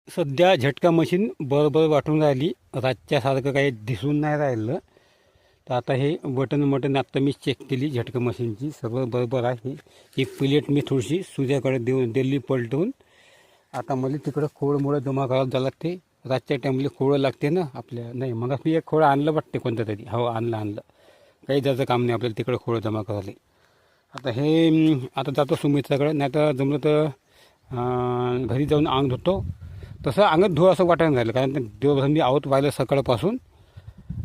सध्या झटका मशीन बरोबर वाटून राहिली. रातच्यासारखं काही दिसून नाही राहिलं. तर आता हे बटन आत्ता मी चेक केली झटका मशीनची, सगळं बरोबर आहे. ही प्लेट मी थोडीशी सूर्याकडे दिल्ली पलटवून आता मला तिकडं खोळमुळं जमा करायला जावं लागते. रातच्या टाईमला खोळं लागते ना आपल्या. नाही मग मी एक खोळं आणलं वाटते कोणतं तरी. हो आणलं. काही जायचं काम नाही आपल्याला तिकडं खोळं जमा करायला. आता हे आता जातो सुमित्राकडे. नाही तर जमलं तर घरी जाऊन अंग धुतो. तसं अंगत धुवं असं वाटायला राहिलं, कारण दिवसभर मी आवत पाहिलं सकाळपासून.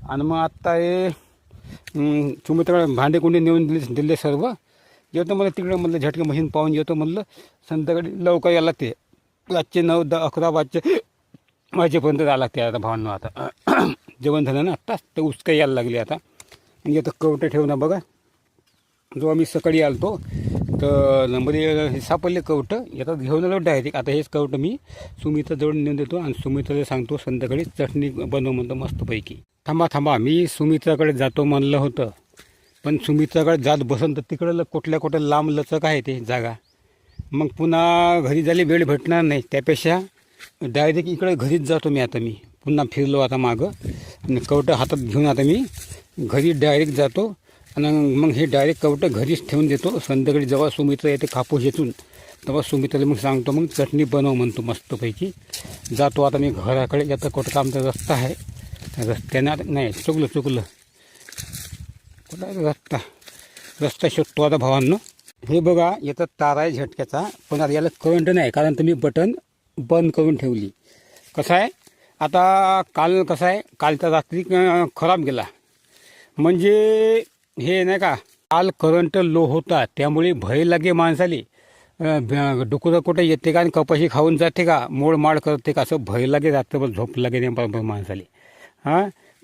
आणि मग आत्ता हे सुमित्राकडे भांडे कुंडे नेऊन दिले सर्व. येतो मला तिकडे म्हणलं झटका मशीन पाहून येतो म्हणलं. संध्याकाळी लवकर यायला लागते. रातचे 9, 10, 11 वाजेपर्यंत जायला लागते आता भावांनो. आता जेवण झालं ना आत्ताच, तर उसका यायला लागली आता. येतं कवटं ठेवणं बघा. जो आम्ही सकाळी आलतो तर मध्ये हे सापडले कवटं. येतात घेऊन आलो डायरेक्ट. आता हेच कवटं मी सुमित्राजवळ नेऊन देतो आणि सुमित्राला सांगतो संध्याकाळी चटणी बनव म्हणतो मस्तपैकी. थांबा मी सुमित्राकडे जातो म्हणलं होतं, पण सुमित्राकडे जात बसन तर तिकडं कुठल्या लांब लचक आहे ते जागा. मग पुन्हा घरी जायला वेळ भेटणार नाही. त्यापेक्षा डायरेक्ट इकडे घरीच जातो मी. आता मी पुन्हा फिरलो आता मागं आणि कवटं हातात घेऊन आता मी घरी डायरेक्ट जातो. आणि मग हे डायरेक्ट कवटं घरीच ठेवून देतो. संध्याकाळी जेव्हा सुमित्र येते कापूस येतून तेव्हा सुमित्राला मग सांगतो, मग चटणी बनव म्हणतो मस्तपैकी. जातो आता मी घराकडे. याचा कुठं आमचा रस्ता आहे, रस्त्यानं नाही चुकलं कुठं रस्ता शोधतो आता भावांनो. हे बघा याचा तार आहे झटक्याचा, पण आता याला करंट नाही, कारण तुम्ही बटन बंद करून ठेवली. कसं आहे आता, कालचा रात्री खराब गेला. म्हणजे हे नाही का, काल करंट लो होता त्यामुळे भय लागे माणसाले. डुकरं कुठे येते का आणि कपाशी खाऊन जाते का, मोडमाड करते का, असं भय लागे. रात्रभर झोप लागे नाही माणसाले.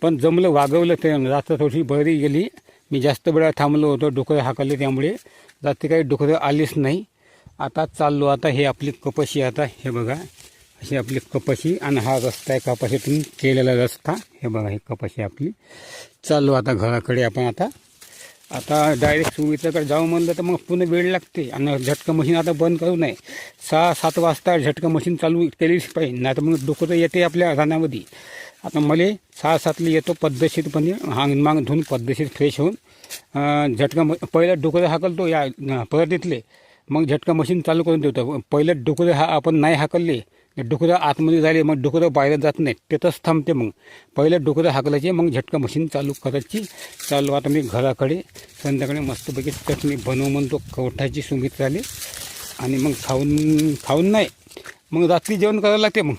पण जमलं, वागवलं. ते रात्र थोडीशी बरी गेली. मी जास्त वेळा थांबलो होतो, डुकरं हाकले, त्यामुळे रात्री काही डुकरं आलीच नाही. आता चाललो. आता हे आपली कपाशी, आता हे बघा अशी आपली कपाशी. आणि हा रस्ता आहे कपाशीतून केलेला रस्ता. हे बघा ही कपाशी आपली. चाललो आता घराकडे आपण. आता डायरेक्ट सुमित्राकडे जाऊ म्हणलं तर मग पुन्हा वेळ लागते. आणि झटका मशीन आता बंद करू नये. 6-7 वाजता झटका मशीन चालू केलीच पाहिजे, नाही तर मग डुकरं येते आपल्या रानामध्ये. आता मला 6-7ला येतो पद्धतशीरपणे माग धुवून पद्धतशीर फ्रेश होऊन झटका पहिलं डुकरं हाकलतो या परत इथले. मग झटका मशीन चालू करून ठेवतो. पहिलं डुकरं आपण नाही हाकलले, डुकरं आतमध्ये झाले, मग डुकरं बाहेर जात नाही, तिथंच थांबते. मग पहिलं डुकरं हाकलायचे, मग झटका मशीन चालू करायची. चालू आता मी घराकडे. संध्याकाळी मस्तपैकी चटणी बनव म्हणतो कवठाची सुमित्राले. आणि मग खाऊन नाही, मग रात्री जेवण करायला लागते. मग